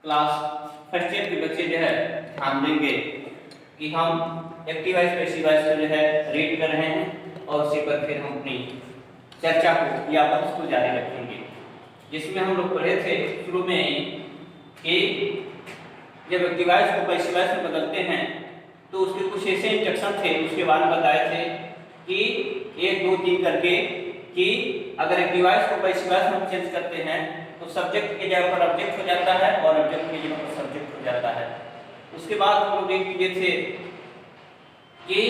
Class first year के बच्चे जो है ध्यान देंगे कि हम एक्टिव वॉइस पैसिव वॉइस को जो है रीड कर रहे हैं और उसी पर फिर हम अपनी चर्चा को या बहस को जारी रखेंगे, जिसमें हम लोग पढ़े थे शुरू में कि जब एक्टिव वॉइस को पैसिव वॉइस में बदलते हैं तो उसके कुछ ऐसे इंस्ट्रक्शन थे, उसके बारे में बताए थे कि 1 2 3 करके कि अगर एक्टिव वॉइस को पैसिव वॉइस में चेंज करते हैं तो सब्जेक्ट की जगह पर ऑब्जेक्ट हो जाता है और ऑब्जेक्ट की जगह पर सब्जेक्ट हो जाता है। उसके बाद हम लोग देख लिए थे कि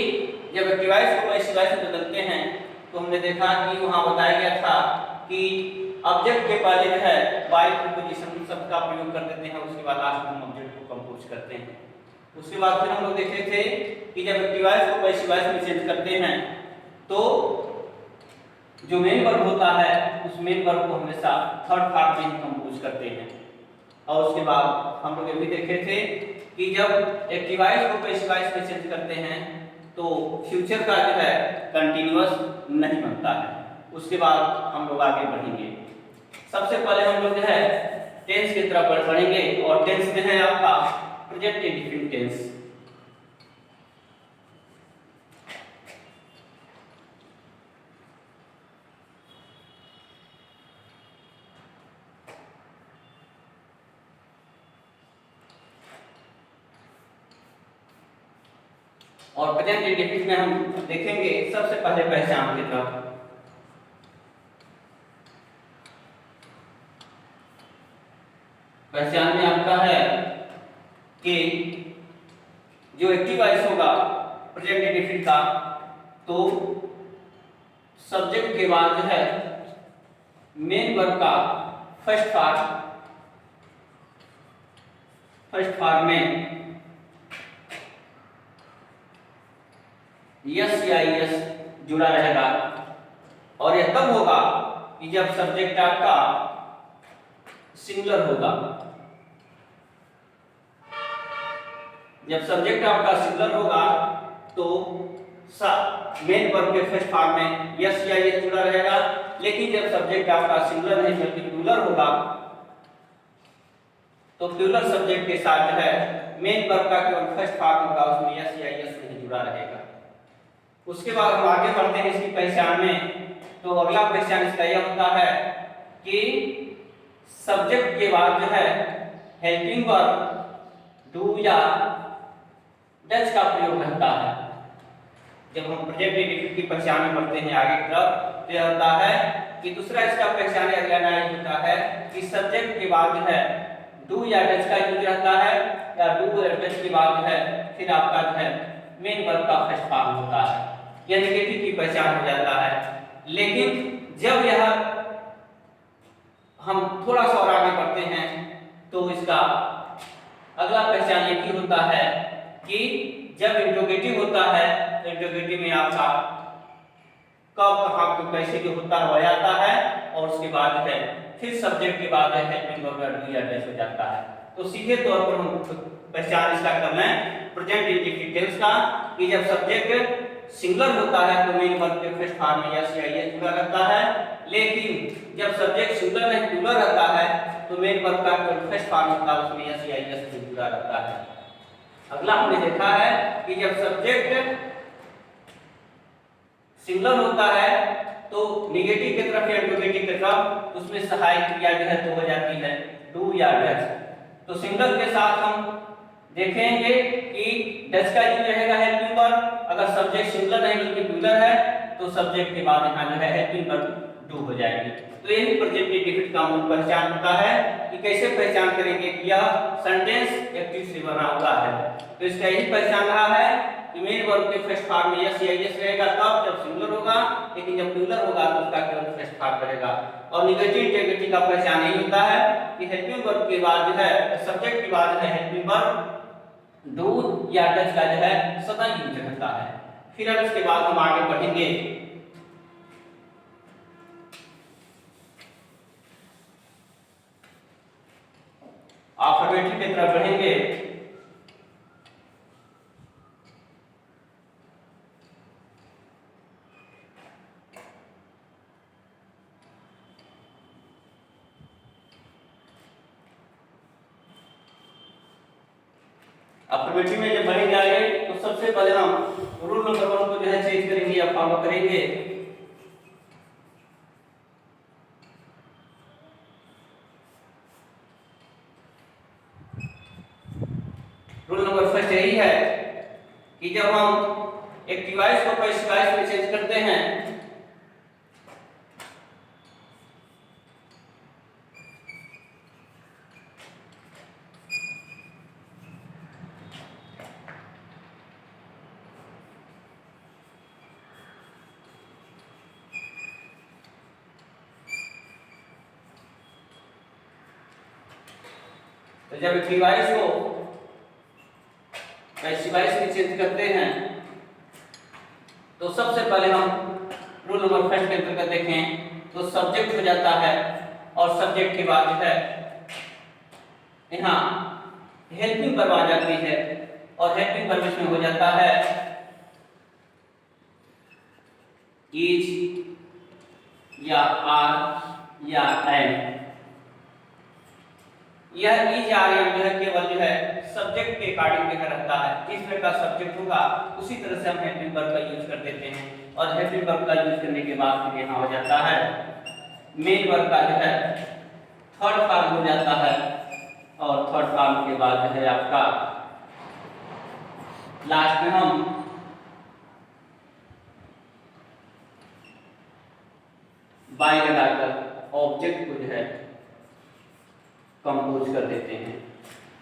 जब एक्टिव वॉइस को पैसिव वॉइस में बदलते हैं तो हमने देखा कि वहां बताया गया था कि ऑब्जेक्ट के पहले जो है बाय प्रीपोजिशन शब्द का प्रयोग कर देते हैं, उसके बाद लास्ट में हम ऑब्जेक्ट को कंपोज करते हैं। उसके बाद फिर हम लोग देखे थे कि जब एक्टिव वॉइस को पैसिव वॉइस में चेंज करते हैं तो जो मेन वर्ब होता है उस मेन वर्ब को हमेशा थर्ड फॉर्म में कंपोज करते हैं। और उसके बाद हम लोग ये भी देखे थे कि जब एक्टिव वॉइस को पैसिव वॉइस में चेंज करते हैं तो फ्यूचर का जो है कंटीन्यूअस नहीं बनता है। उसके बाद हम लोग आगे बढ़ेंगे। सबसे पहले हम लोग जो है टेंस की तरफ बढ़ेंगे और टेंस में है आपका प्रेजेंट इंडेफिनिट टेंस। और प्रेजेंट इंडेफिनिट में हम देखेंगे सबसे पहले पहचान की तरफ। पहचान में आपका है कि जो एक्टिव वॉइस होगा प्रेजेंट इंडेफिनिट का तो सब्जेक्ट के बाद जो है मेन वर्ब का फर्स्ट पार्ट में यस या यस जुड़ा रहेगा। और यह तब होगा कि जब सब्जेक्ट आपका सिंगुलर होगा। जब सब्जेक्ट आपका सिंगुलर होगा तो मेन वर्ब के फर्स्ट फॉर्म में यस या यस जुड़ा रहेगा, लेकिन जब सब्जेक्ट आपका सिंगुलर नहीं बल्कि प्लूरल होगा तो प्लूरल सब्जेक्ट के साथ जो है मेन वर्ब का केवल फर्स्ट फॉर्म होगा, उसमें यस या यस नहीं जुड़ा रहेगा। उसके बाद हम आगे बढ़ते हैं इसकी पहचान में। तो अगला पहचान इसका यह होता है कि सब्जेक्ट के बाद जो है हेल्पिंग वर्ब डू या डज का प्रयोग रहता है। जब हम प्रेजेंट इंडेफिनिट की पहचान में बढ़ते हैं आगे की तरफ तो यह होता है कि दूसरा इसका पहचान अगला नाम होता है कि सब्जेक्ट के बाद जो है डू या डज का यूज रहता है, या डू या डज के बाद जो है फिर आपका जो है मेन वर्ब का फर्स्ट फॉर्म होता है। यह नेगेटिव की पहचान हो जाता है। लेकिन जब यह हम थोड़ा सा और आगे बढ़ते हैं तो इसका अगला पहचान ये भी होता है कि जब इंट्रोगेटिव होता है तो इंट्रोगेटिव में आपका कब कहाँ को कैसे जो होता है वह आता है, और उसके बाद है फिर सब्जेक्ट के बाद है हेल्पिंग वर्ब डू या डज हो जाता है। तो सीधे तौर पर हम पहचान इसका कर लें प्रेजेंट इंडेफिनिट टेंस का कि जब सब्जेक्ट सिंगुलर होता है तो मेन वर्ब के फर्स्ट फॉर्म में यस या यस जुड़ा रहता है, लेकिन जब सब्जेक्ट सिंगुलर नहीं प्लूरल रहता है तो मेन वर्ब का फर्स्ट फॉर्म होता है उसमें यस या यस जुड़ा रहता है। अगला हमने देखा है कि जब सब्जेक्ट सिंगुलर होता है तो नेगेटिव की तरफ या इंट्रोगेटिव की तरफ उसमें सहायक क्रिया जो है तो हो जाती है डू या डज। तो सिंगुलर के साथ हम देखेंगे कि डज का यूज रहेगा हेल्पिंग वर्ब, अगर सब्जेक्ट सिंगुलर नहीं बल्कि प्लूरल है तो सब्जेक्ट के बाद यहाँ जो है हेल्पिंग वर्ब डू हो जाएगी। तो यही प्रेजेंट इंडेफिनिट का मूल पहचान होता है कि कैसे पहचान करेंगे कि यह सेंटेंस एक्टिव से बना हुआ है। तो इसका यही पहचान रहा है कि मेन वर्ब के फर्स्ट फॉर्म में यस या यस रहेगा तब जब सिंगुलर होगा, लेकिन जब प्लूरल होगा तो उसका केवल फर्स्ट फॉर्म रहेगा। और नेगेटिव इंटेग्रिटी का पहचान यही होता है कि हेल्पिंग वर्ब के बाद जो है सब्जेक्ट के बाद है हेल्पिंग वर्ब डू या डज का जो है सदा यूज रहता है। फिर अब इसके बाद हम आगे बढ़ेंगे। अफर्मेटिव की तरफ बढ़ेंगे। अफर्मेटिव में जब बढ़ेंगे आगे तो सबसे पहले हम रूल नंबर 1 को जो है चेंज करेंगे या फॉलो करेंगे। रूल नंबर फर्स्ट यही है कि जब हम एक डिवाइस को पैसिव डिवाइस में चेंज करते हैं तो जब एक डिवाइस को पैसिव डिवाइस में चेंज करते हैं तो सबसे पहले हम रूल नंबर फर्स्ट के अंतर्गत देखें तो सब्जेक्ट हो जाता है और सब्जेक्ट के बाद जो है यहाँ हेल्पिंग वर्ब आ जाती है और हेल्पिंग वर्ब इसमें हो जाता है इज या आर या एम। यह इज आर एम जो है केवल जो है सब्जेक्ट के अकॉर्डिंग जो है रहता है। जिस प्रकार सब्जेक्ट होगा उसी तरह से हम हेल्पिंग वर्ब का यूज कर देते हैं और हेल्पिंग वर्ब का यूज करने के बाद फिर यहाँ हो जाता है मेन वर्ब का जो है थर्ड फॉर्म हो जाता है और थर्ड फॉर्म के बाद जो है आपका लास्ट में हम बाय लगाकर ऑब्जेक्ट को जो है कंपोज कर देते हैं।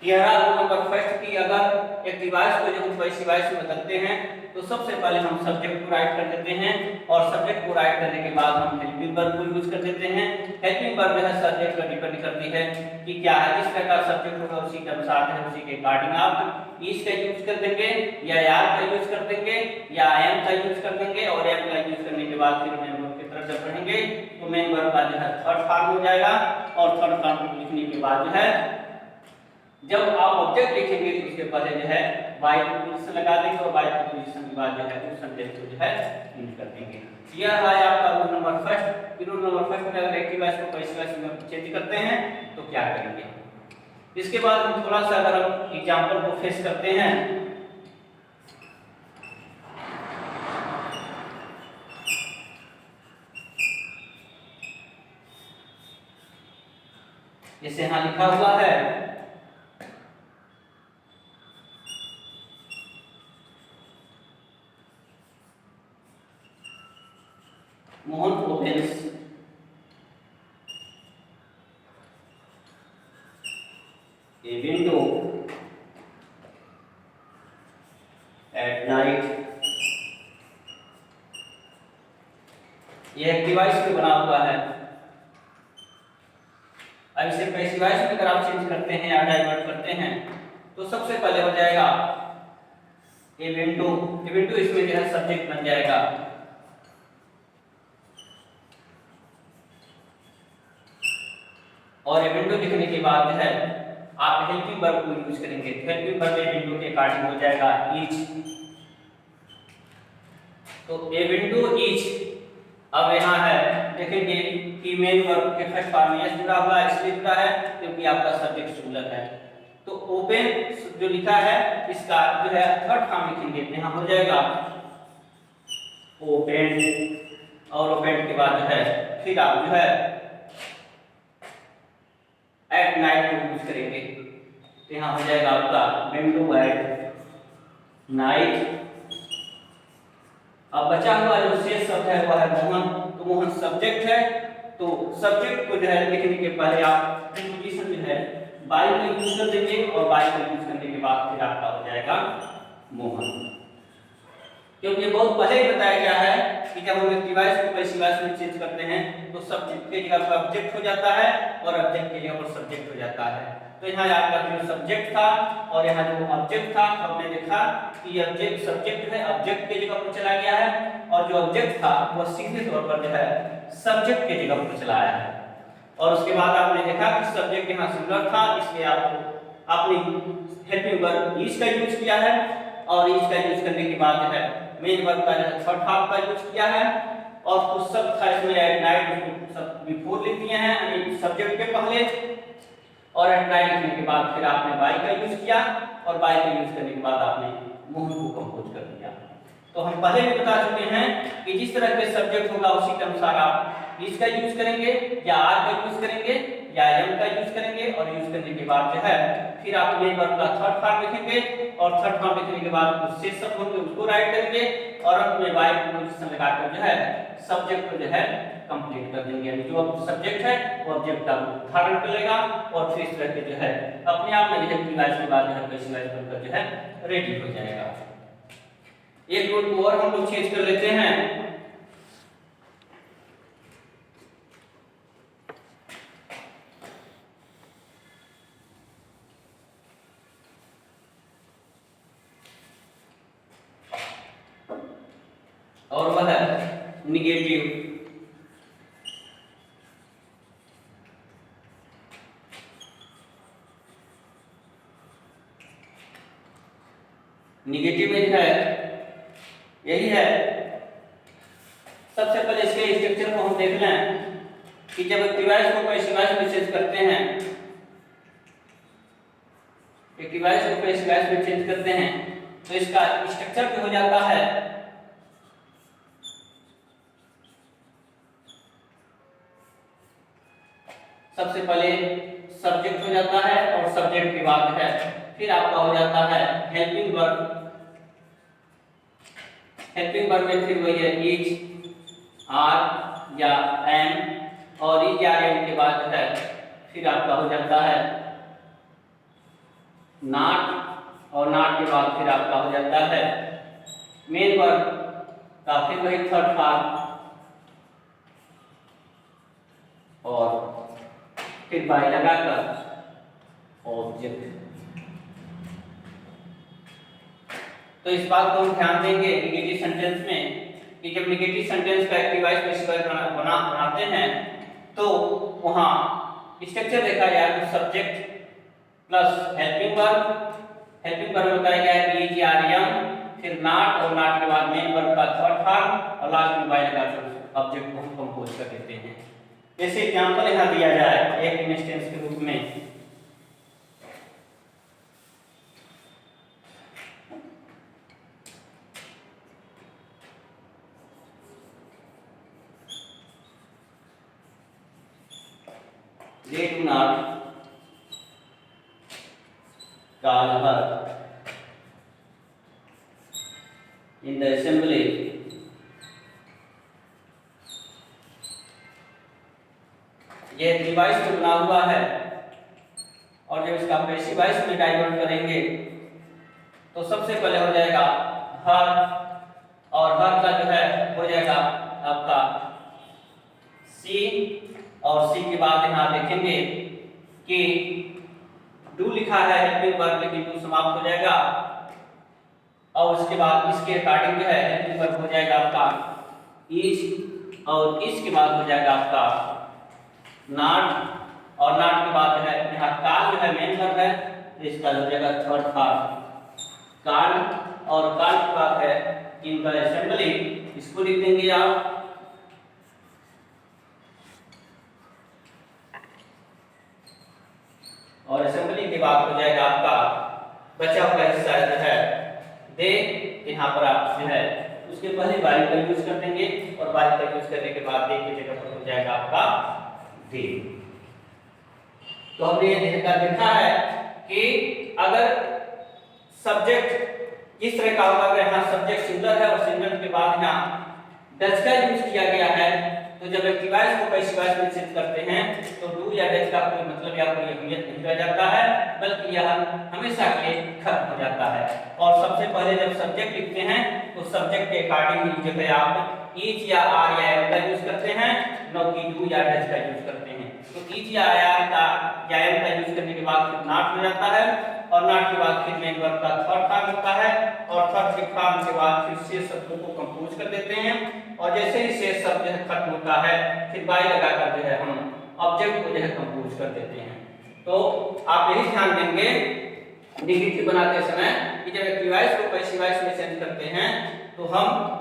यह रहा रूल नंबर फर्स्ट की अगर एक डिवाइस को जब हम पैसिव डिवाइस में बदलते हैं तो सबसे पहले हम सब्जेक्ट को राइट कर देते हैं और सब्जेक्ट को राइट करने के बाद हम हेल्पिंग वर्ब को यूज कर देते हैं। हेल्पिंग वर्ब जो है सब्जेक्ट पर डिपेंड करती है कि क्या है, जिस प्रकार सब्जेक्ट होगा उसी के अनुसार है उसी के अकॉर्डिंग आप इज का यूज कर देंगे या यार का यूज कर देंगे या एम का यूज कर देंगे और एम का यूज करने के बाद फिर मेन वर्ब की तरफ जब बढ़ेंगे तो मेन वर्ब का जो है थर्ड फॉर्म हो जाएगा और थर्ड फॉर्म लिखने के बाद जो है जब आप ऑब्जेक्ट लिखेंगे तो उसके पहले जो है बाय प्रीपोजिशन लगा देंगे और बाय प्रीपोजिशन के बाद जो है उस सब्जेक्ट को जो है यूज कर देंगे। यह है आपका rule number first. Rule number first में अगर एक्टिव वॉइस को पैसिव वॉइस में चेंज करते हैं तो क्या करेंगे। इसके बाद हम थोड़ा सा अगर हम एग्जांपल को फेस करते हैं जैसे यहाँ लिखा हुआ है Mohan opens a window at night। यह एक डिवाइस पे बना हुआ है। अब इसे पैसिव वॉइस में अगर आप चेंज करते हैं या डाइवर्ट करते हैं तो सबसे पहले हो जाएगा ए विंडो इसमें जो है सब्जेक्ट बन जाएगा और ये विंडो लिखने के बाद जो है आप हेल्पिंग वर्ब को यूज करेंगे। हेल्पिंग वर्ब विंडो के अकॉर्डिंग हो जाएगा इज। तो ए विंडो इज अब यहाँ है देखेंगे कि मेन वर्ब के फर्स्ट फॉर्म में जुड़ा हुआ है, इसलिए जुड़ा है क्योंकि आपका सब्जेक्ट सिंगुलर है। तो ओपन जो लिखा है इसका जो है थर्ड फॉर्म लिखेंगे, यहाँ हो जाएगा ओपन और ओपन के बाद जो है फिर आप जो है एट नाइट को यूज करेंगे तो यहाँ हो जाएगा आपका विंडो एट नाइट। अब बचा हुआ जो शेष शब्द है वह है मोहन। तो मोहन सब्जेक्ट है तो सब्जेक्ट को जो है लिखने के पहले आप प्रीपोजिशन जो है बाय को यूज कर देंगे और बाय को यूज करने के बाद फिर आपका हो जाएगा मोहन। क्योंकि बहुत पहले ही बताया गया है कि जब हम एक डिवाइस को पैसिव वॉइस में चेंज करते हैं तो सब्जेक्ट की जगह पर ऑब्जेक्ट हो जाता है और ऑब्जेक्ट की जगह पर सब्जेक्ट हो जाता है। तो यहाँ आपका जो सब्जेक्ट था और यहाँ जो ऑब्जेक्ट था तो हमने देखा कि ऑब्जेक्ट सब्जेक्ट है ऑब्जेक्ट की जगह पर चला गया है और जो ऑब्जेक्ट था वह सीधे तौर पर जो है सब्जेक्ट की जगह पर चला आया है। और उसके बाद आपने देखा कि सब्जेक्ट यहाँ सिंगुलर था इसलिए आपने हेल्पिंग वर्ब इज का यूज किया है और इज का यूज करने के बाद जो है मेन वर्ब का थर्ड फॉर्म का यूज किया है और कुछ शब्द था इसमें एट नाइट सब बिफोर लिख दिए हैं सब्जेक्ट के पहले और एट नाइट लिखने के बाद फिर आपने बाय का यूज किया और बाय का यूज करने के बाद आपने मोहन को कंपोज कर दिया। तो हम पहले भी बता चुके हैं कि जिस तरह के सब्जेक्ट होगा उसी के अनुसार आप इसका यूज करेंगे या आर का यूज करेंगे या एम का यूज करेंगे, और यूज करने के बाद जो है फिर आप मेन वर्ब का थर्ड फॉर्म लिखेंगे, और थर्ड फॉर्म लिखने के बाद उस शेष शब्द होंगे उसको राइट करेंगे, और अंत में बाय प्रीपोजिशन लगाकर जो है सब्जेक्ट को जो है कंप्लीट कर देंगे। यानी जो सब्जेक्ट है वो ऑब्जेक्ट का धारण कर लेगा, और फिर इस तरह के जो है अपने आप में रिलेटिव वाइज के बाद जो है पैसिव वाइज बनकर जो है रेडी हो जाएगा। एक रूल को और हम लोग चेंज कर लेते हैं। और वह है निगेटिव। निगेटिव में है यही है। सबसे पहले इसके स्ट्रक्चर को हम देख लें कि जब एक्टिवाइज को पैसिवाइज में चेंज करते हैं, एक्टिवाइज को पैसिवाइज में चेंज करते हैं तो इसका स्ट्रक्चर जो हो जाता है सबसे पहले सब्जेक्ट हो जाता है, और सब्जेक्ट के बाद है फिर आपका हो जाता है हेल्पिंग वर्ब। हेल्पिंग वर्ब में फिर वही है इज, आर या एम, और इज या एम के बाद है फिर आपका हो जाता है नॉट, और नॉट के बाद फिर आपका हो जाता है मेन वर्ब का फिर वही थर्ड फॉर्म, और फिर बाय लगाकर ऑब्जेक्ट। तो इस बात को हम ध्यान देंगे निगेटिव सेंटेंस में कि जब निगेटिव सेंटेंस का एक्टिवाइज पैसिवाइज बनाते हैं तो वहां स्ट्रक्चर देखा जाए तो subject plus helping verb. Helping verb बताया गया है इज या एम, फिर नॉट, और नॉट के बाद मेन वर्ब का थर्ड फॉर्म, और लास्ट में बाय लगाकर ऑब्जेक्ट को हम कंपोज कर देते हैं। जैसे एग्जांपल यहां दिया जाए एक इंस्टेंस के रूप में, they do not call her in the assembly ये डिवाइस जो बना हुआ है, और जब इसका पैसिवाइज में डाइवर्ट करेंगे तो सबसे पहले हो जाएगा हर, और हर का जो है हो जाएगा आपका सी, और सी के बाद यहाँ देखेंगे कि डू लिखा है हेल्पिंग वर्ब, लेकिन डू समाप्त हो जाएगा, और उसके बाद इसके अकॉर्डिंग जो है हेल्पिंग वर्ब हो जाएगा आपका इज, और इसके बाद हो जाएगा आपका नॉट, और नॉट के बाद जो है यहाँ काल जो है मेन वर्ब है तो इसका हो जाएगा थर्ड फॉर्म काल, और काल के बाद है इन द असेंबली, इसको लिख देंगे आप, और असेंबली के बाद हो जाएगा आपका बचा हुआ हिस्सा जो है दे। यहाँ पर आप जो है उसके पहले बारी का यूज कर देंगे, और बारी का यूज करने के बाद दे की जगह पर हो जाएगा आपका दे। तो हमने ये देखा है कि अगर सब्जेक्ट इस तरह का होगा, अगर यहाँ सब्जेक्ट सिंगुलर है और सिंगुलर के बाद यहाँ डज का यूज किया गया है, तो जब एक्टिवाइज को पैसिवाइज में चेंज करते हैं तो डू या डज का कोई मतलब या कोई अहमियत नहीं रह जाता है, बल्कि यह हमेशा के लिए खत्म हो जाता है। और सबसे पहले जब सब्जेक्ट लिखते हैं तो सब्जेक्ट के अकॉर्डिंग जो है आप इज या आर या एम का यूज करते हैं, न कि डू या डज का यूज करते हैं। तो इज या आर का या एम का यूज करने के बाद फिर नॉट हो जाता है, और नॉट के बाद फिर मेन वर्ब का थर्ड फॉर्म होता है, और थर्ड के फॉर्म के बाद फिर शेष शब्दों को कंपोज कर देते हैं, और जैसे ही शेष शब्द खत्म होता है फिर बाय लगाकर जो है हम ऑब्जेक्ट को जो है कंपोज कर देते हैं। तो आप यही ध्यान देंगे निगेटिव बनाते समय कि जब एक्टिवाइज को पैसिवाइज में चेंज करते हैं तो हम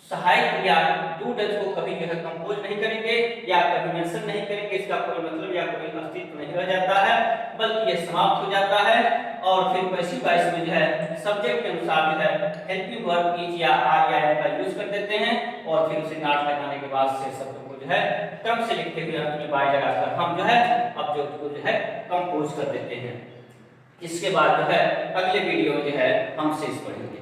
सहायक या डू डज को कभी जो है कंपोज नहीं करेंगे या कभी मेंशन नहीं करेंगे, इसका कोई मतलब या कोई अस्तित्व नहीं रह जाता है, बल्कि ये समाप्त हो जाता है। और फिर पैसिव वॉइस में जो है सब्जेक्ट के अनुसार जो है हेल्पिंग वर्ब इज या आर या एम का यूज कर देते हैं और फिर उसे नॉट लगाने के बाद से शब्द को जो है क्रम से लिखते हुए अंत में बाय लगाकर हम जो है ऑब्जेक्ट को जो है कंपोज कर देते हैं। इसके बाद जो है अगले वीडियो में जो है हम शेष पढ़ेंगे।